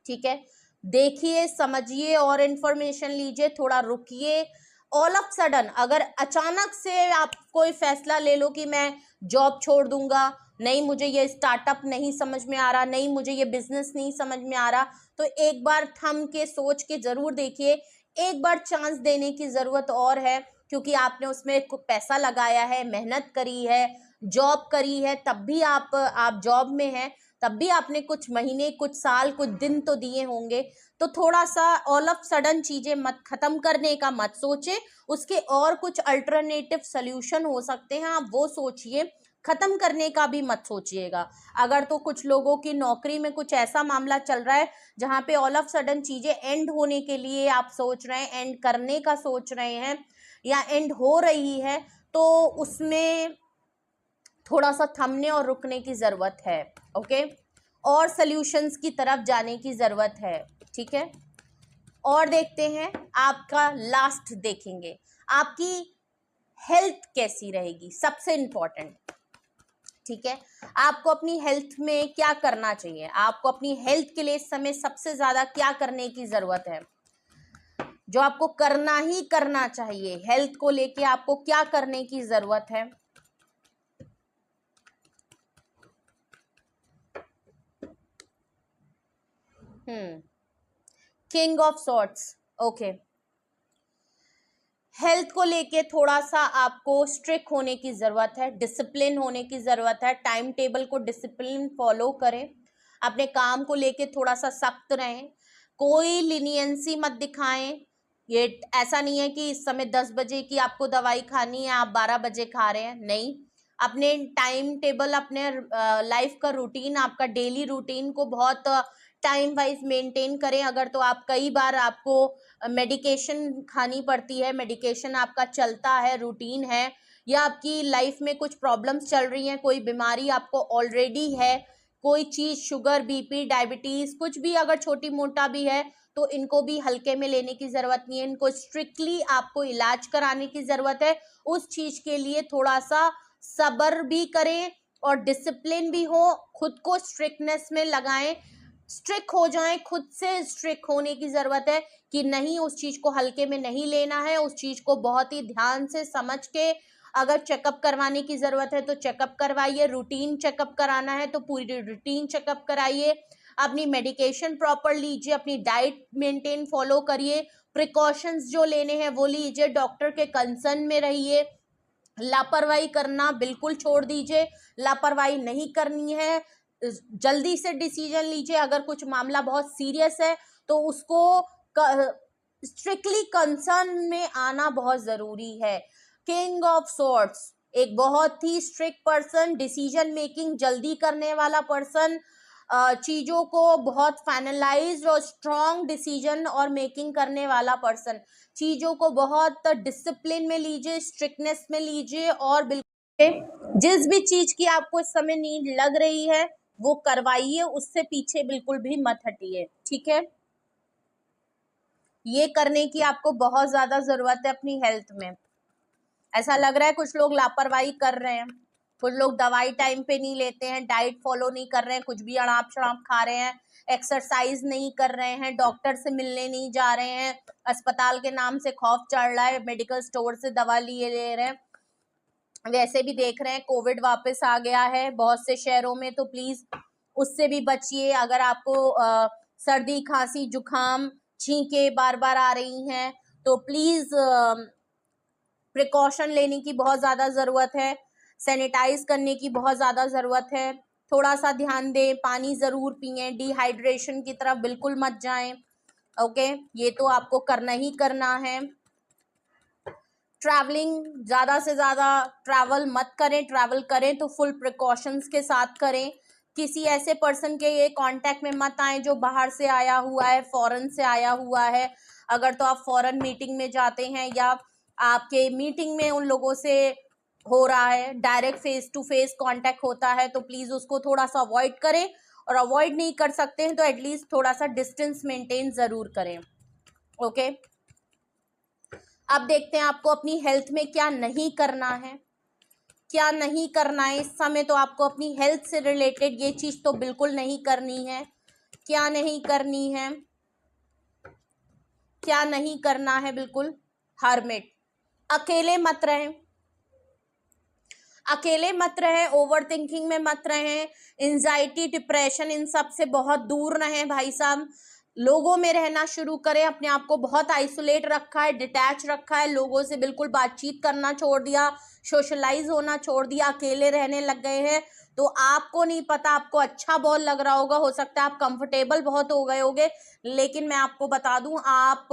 ठीक है, देखिए, समझिए और इंफॉर्मेशन लीजिए, थोड़ा रुकिए। ऑल ऑफ सडन अगर अचानक से आप कोई फैसला ले लो कि मैं जॉब छोड़ दूंगा, नहीं मुझे ये स्टार्टअप नहीं समझ में आ रहा, नहीं मुझे ये बिजनेस नहीं समझ में आ रहा, तो एक बार थम के सोच के जरूर देखिए। एक बार चांस देने की जरूरत और है, क्योंकि आपने उसमें पैसा लगाया है, मेहनत करी है, जॉब करी है, तब भी आप जॉब में हैं, तब भी आपने कुछ महीने, कुछ साल, कुछ दिन तो दिए होंगे। तो थोड़ा सा ऑल ऑफ सडन चीजें मत, खत्म करने का मत सोचे, उसके और कुछ अल्टरनेटिव सोल्यूशन हो सकते हैं, आप वो सोचिए, खत्म करने का भी मत सोचिएगा। अगर तो कुछ लोगों की नौकरी में कुछ ऐसा मामला चल रहा है जहां पे ऑल ऑफ सडन चीजें एंड होने के लिए आप सोच रहे हैं, एंड करने का सोच रहे हैं, या एंड हो रही है, तो उसमें थोड़ा सा थमने और रुकने की जरूरत है। ओके, और सॉल्यूशंस की तरफ जाने की जरूरत है। ठीक है, और देखते हैं, आपका लास्ट देखेंगे, आपकी हेल्थ कैसी रहेगी, सबसे इंपॉर्टेंट। ठीक है, आपको अपनी हेल्थ में क्या करना चाहिए, आपको अपनी हेल्थ के लिए इस समय सबसे ज्यादा क्या करने की जरूरत है, जो आपको करना ही करना चाहिए, हेल्थ को लेके आपको क्या करने की जरूरत है? King of sorts. Okay, health को लेके थोड़ा सा आपको स्ट्रिक्ट होने की जरूरत है, डिसिप्लिन होने की जरूरत है, टाइम टेबल को डिसिप्लिन फॉलो करें, अपने काम को लेके थोड़ा सा सख्त रहें, कोई लिनियंसी मत दिखाएं। ये ऐसा नहीं है कि इस समय 10 बजे की आपको दवाई खानी है, आप 12 बजे खा रहे हैं, नहीं। अपने टाइम टेबल, अपने लाइफ का रूटीन, आपका डेली रूटीन को बहुत टाइम वाइज मेंटेन करें। अगर तो आप कई बार आपको मेडिकेशन खानी पड़ती है, मेडिकेशन आपका चलता है, रूटीन है, या आपकी लाइफ में कुछ प्रॉब्लम्स चल रही हैं, कोई बीमारी आपको ऑलरेडी है, कोई चीज, शुगर, बीपी, डायबिटीज, कुछ भी अगर छोटी मोटा भी है, तो इनको भी हल्के में लेने की जरूरत नहीं है, इनको स्ट्रिक्टली आपको इलाज कराने की जरूरत है। उस चीज के लिए थोड़ा सा सब्र भी करें और डिसिप्लिन भी हो, खुद को स्ट्रिक्टनेस में लगाएं, स्ट्रिक्ट हो जाएं, खुद से स्ट्रिक्ट होने की जरूरत है कि नहीं, उस चीज को हल्के में नहीं लेना है, उस चीज को बहुत ही ध्यान से समझ के, अगर चेकअप करवाने की जरूरत है तो चेकअप करवाइए, रूटीन चेकअप कराना है तो पूरी रूटीन चेकअप कराइए, अपनी मेडिकेशन प्रॉपर लीजिए, अपनी डाइट मेंटेन फॉलो करिए, प्रिकॉशंस जो लेने हैं वो लीजिए, डॉक्टर के कंसर्न में रहिए, लापरवाही करना बिल्कुल छोड़ दीजिए, लापरवाही नहीं करनी है, जल्दी से डिसीजन लीजिए, अगर कुछ मामला बहुत सीरियस है तो उसको स्ट्रिक्टली कंसर्न में आना बहुत जरूरी है। किंग ऑफ सॉर्ड्स एक बहुत ही स्ट्रिक्ट पर्सन, डिसीजन मेकिंग जल्दी करने वाला पर्सन, चीजों को बहुत फाइनलाइज्ड और स्ट्रॉन्ग डिसीजन और मेकिंग करने वाला पर्सन, चीजों को बहुत डिसिप्लिन में लीजिए, स्ट्रिक्टनेस में लीजिए, और बिल्कुल जिस भी चीज की आपको इस समय नीड लग रही है वो करवाइए, उससे पीछे बिल्कुल भी मत हटिए। ठीक है, ये करने की आपको बहुत ज्यादा जरूरत है अपनी हेल्थ में। ऐसा लग रहा है कुछ लोग लापरवाही कर रहे हैं, कुछ लोग दवाई टाइम पे नहीं लेते हैं, डाइट फॉलो नहीं कर रहे हैं, कुछ भी अड़ाप शड़ाप खा रहे हैं, एक्सरसाइज नहीं कर रहे हैं, डॉक्टर से मिलने नहीं जा रहे हैं, अस्पताल के नाम से खौफ चढ़ रहा है, मेडिकल स्टोर से दवा लिए ले रहे हैं। वैसे भी देख रहे हैं कोविड वापस आ गया है बहुत से शहरों में, तो प्लीज उससे भी बचिए। अगर आपको सर्दी खांसी जुकाम छींके बार बार आ रही हैं तो प्लीज प्रिकॉशन लेने की बहुत ज़्यादा ज़रूरत है, सैनिटाइज करने की बहुत ज़्यादा ज़रूरत है, थोड़ा सा ध्यान दें, पानी ज़रूर पिए, डिहाइड्रेशन की तरफ बिल्कुल मत जाएं। ओके, ये तो आपको करना ही करना है। ट्रैवलिंग ज़्यादा से ज़्यादा ट्रैवल मत करें, ट्रैवल करें तो फुल प्रिकॉशंस के साथ करें। किसी ऐसे पर्सन के ये कांटेक्ट में मत आए जो बाहर से आया हुआ है, फॉरेन से आया हुआ है। अगर तो आप फॉरेन मीटिंग में जाते हैं या आपके मीटिंग में उन लोगों से हो रहा है, direct face to face contact होता है, तो प्लीज़ उसको थोड़ा सा अवॉइड करें, और अवॉइड नहीं कर सकते हैं तो एटलीस्ट थोड़ा सा डिस्टेंस मेंटेन ज़रूर करें। ओके, अब देखते हैं आपको अपनी हेल्थ में क्या नहीं करना है, क्या नहीं करना है। इस समय तो आपको अपनी हेल्थ से रिलेटेड ये चीज़ तो बिल्कुल नहीं करनी है। क्या नहीं करनी है, क्या नहीं करना है, बिल्कुल हर्मिट, अकेले मत रहें, अकेले मत रहें, ओवर थिंकिंग में मत रहें, एंजाइटी डिप्रेशन इन सब से बहुत दूर रहें भाई साहब। लोगों में रहना शुरू करें, अपने आप को बहुत आइसोलेट रखा है, डिटैच रखा है, लोगों से बिल्कुल बातचीत करना छोड़ दिया, सोशलाइज होना छोड़ दिया, अकेले रहने लग गए हैं। तो आपको नहीं पता, आपको अच्छा बहुत लग रहा होगा, हो सकता है आप कंफर्टेबल बहुत हो गए होगे, लेकिन मैं आपको बता दूं आप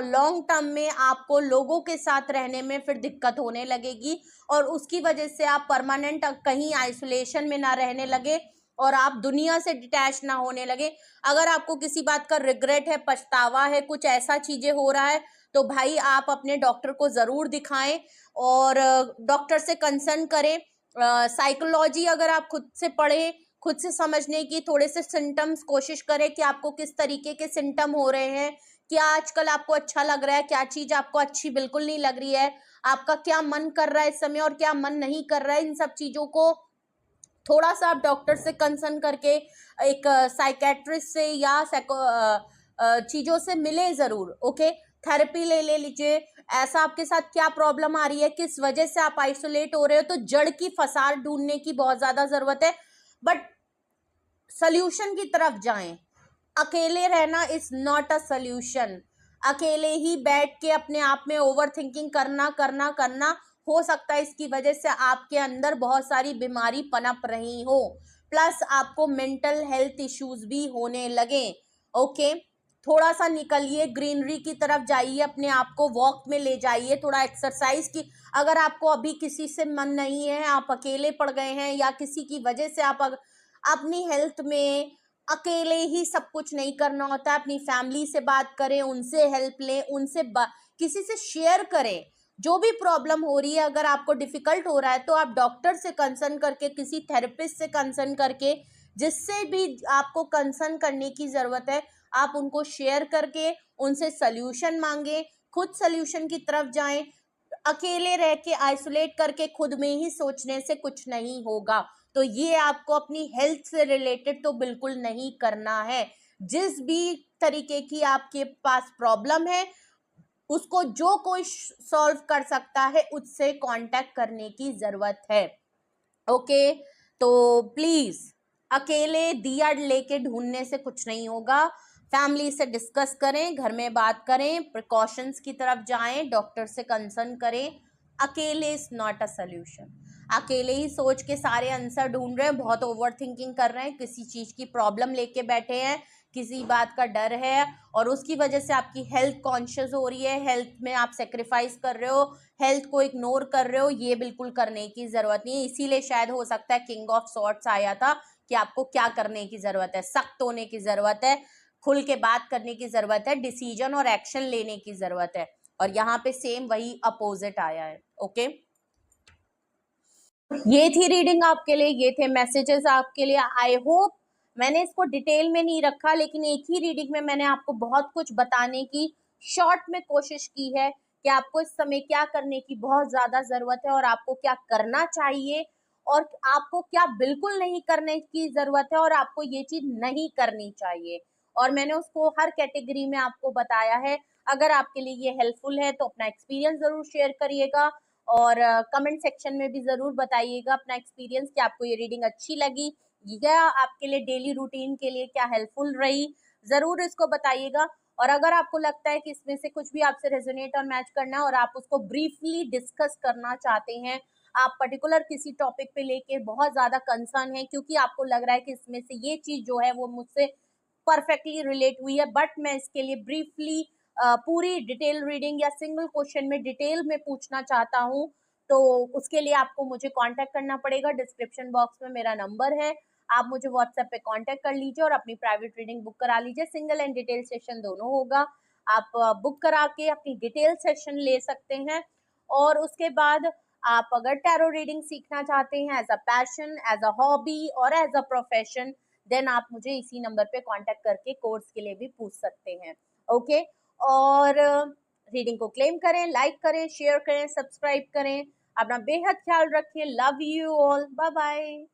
लॉन्ग टर्म में आपको लोगों के साथ रहने में फिर दिक्कत होने लगेगी, और उसकी वजह से आप परमानेंट कहीं आइसोलेशन में ना रहने लगे और आप दुनिया से डिटैच ना होने लगे। अगर आपको किसी बात का रिग्रेट है, पछतावा है, कुछ ऐसा चीजें हो रहा है, तो भाई आप अपने डॉक्टर को जरूर दिखाएं और डॉक्टर से कंसर्न करें। साइकोलॉजी अगर आप खुद से पढ़ें, खुद से समझने की, थोड़े से सिम्टम्स कोशिश करें कि आपको किस तरीके के सिम्टम हो रहे हैं, क्या आजकल आपको अच्छा लग रहा है, क्या चीज आपको अच्छी बिल्कुल नहीं लग रही है, आपका क्या मन कर रहा है इस समय और क्या मन नहीं कर रहा है। इन सब चीजों को थोड़ा सा आप डॉक्टर से कंसर्न करके, एक साइकेट्रिस्ट से या चीजों से मिले जरूर। ओके, थेरेपी ले लीजिए, ऐसा आपके साथ क्या प्रॉब्लम आ रही है, किस वजह से आप आइसोलेट हो रहे हो, तो जड़ की फसाद ढूंढने की बहुत ज्यादा जरूरत है, बट सल्यूशन की तरफ जाएं। अकेले रहना इज नॉट अ सल्यूशन। अकेले ही बैठ के अपने आप में ओवर थिंकिंग करना करना करना, हो सकता है इसकी वजह से आपके अंदर बहुत सारी बीमारी पनप रही हो, प्लस आपको मेंटल हेल्थ इश्यूज भी होने लगे। ओके, थोड़ा सा निकलिए, ग्रीनरी की तरफ जाइए, अपने आप को वॉक में ले जाइए, थोड़ा एक्सरसाइज की। अगर आपको अभी किसी से मन नहीं है, आप अकेले पड़ गए हैं या किसी की वजह से आप अपनी हेल्थ में, अकेले ही सब कुछ नहीं करना होता है, अपनी फैमिली से बात करें, उनसे हेल्प लें, उनसे किसी से शेयर करें जो भी प्रॉब्लम हो रही है। अगर आपको डिफिकल्ट हो रहा है तो आप डॉक्टर से कंसर्न करके, किसी थेरेपिस्ट से कंसर्न करके, जिससे भी आपको कंसर्न करने की ज़रूरत है, आप उनको शेयर करके उनसे सल्यूशन मांगे, खुद सल्यूशन की तरफ जाएं। अकेले रह के आइसोलेट करके खुद में ही सोचने से कुछ नहीं होगा। तो ये आपको अपनी हेल्थ से रिलेटेड तो बिल्कुल नहीं करना है। जिस भी तरीके की आपके पास प्रॉब्लम है, उसको जो कोई सॉल्व कर सकता है उससे कांटेक्ट करने की जरूरत है। ओके, तो प्लीज अकेले दिया लेके ढूंढने से कुछ नहीं होगा, फैमिली से डिस्कस करें, घर में बात करें, प्रिकॉशंस की तरफ जाएं, डॉक्टर से कंसर्न करें। अकेले इज नॉट अ सोल्यूशन। अकेले ही सोच के सारे आंसर ढूंढ रहे हैं, बहुत ओवर थिंकिंग कर रहे हैं, किसी चीज की प्रॉब्लम लेके बैठे हैं, किसी बात का डर है और उसकी वजह से आपकी हेल्थ कॉन्शियस हो रही है, हेल्थ में आप सेक्रीफाइस कर रहे हो, हेल्थ को इग्नोर कर रहे हो, ये बिल्कुल करने की जरूरत नहीं है। इसीलिए शायद हो सकता है किंग ऑफ सॉर्ट्स आया था कि आपको क्या करने की जरूरत है, सख्त होने की जरूरत है, खुल के बात करने की जरूरत है, डिसीजन और एक्शन लेने की जरूरत है। और यहाँ पे सेम वही अपोजिट आया है। ओके, ये थी रीडिंग आपके लिए, ये थे मैसेजेस आपके लिए। आई होप मैंने इसको डिटेल में नहीं रखा, लेकिन एक ही रीडिंग में मैंने आपको बहुत कुछ बताने की शॉर्ट में कोशिश की है कि आपको इस समय क्या करने की बहुत ज्यादा जरूरत है और आपको क्या करना चाहिए और आपको क्या बिल्कुल नहीं करने की जरूरत है और आपको ये चीज नहीं करनी चाहिए। और मैंने उसको हर कैटेगरी में आपको बताया है। अगर आपके लिए ये हेल्पफुल है तो अपना एक्सपीरियंस जरूर शेयर करिएगा और कमेंट सेक्शन में भी जरूर बताइएगा अपना एक्सपीरियंस कि आपको ये रीडिंग अच्छी लगी या आपके लिए डेली रूटीन के लिए क्या हेल्पफुल रही, जरूर इसको बताइएगा। और अगर आपको लगता है कि इसमें से कुछ भी आपसे रेजोनेट और मैच करना है और आप उसको ब्रीफली डिस्कस करना चाहते हैं, आप पर्टिकुलर किसी टॉपिक पे लेके बहुत ज्यादा कंसर्न है क्योंकि आपको लग रहा है कि इसमें से ये चीज जो है वो मुझसे परफेक्टली रिलेट हुई है, बट मैं इसके लिए ब्रीफली पूरी डिटेल रीडिंग या सिंगल क्वेश्चन में डिटेल में पूछना चाहता हूँ, तो उसके लिए आपको मुझे कांटेक्ट करना पड़ेगा। डिस्क्रिप्शन बॉक्स में मेरा नंबर है, आप मुझे व्हाट्सएप पे कांटेक्ट कर लीजिए और अपनी प्राइवेट रीडिंग बुक करा लीजिए। सिंगल एंड डिटेल सेशन दोनों होगा। आप बुक करा के अपनी डिटेल सेशन ले सकते हैं। और उसके बाद आप अगर टैरो रीडिंग सीखना चाहते हैं as a passion, as a hobby और एज अ प्रोफेशन, देन आप मुझे इसी नंबर पे कांटेक्ट करके कोर्स के लिए भी पूछ सकते हैं। ओके, और रीडिंग को क्लेम करें, लाइक करें, शेयर करें, सब्सक्राइब करें। अपना बेहद ख्याल रखिए। Love you all, bye bye.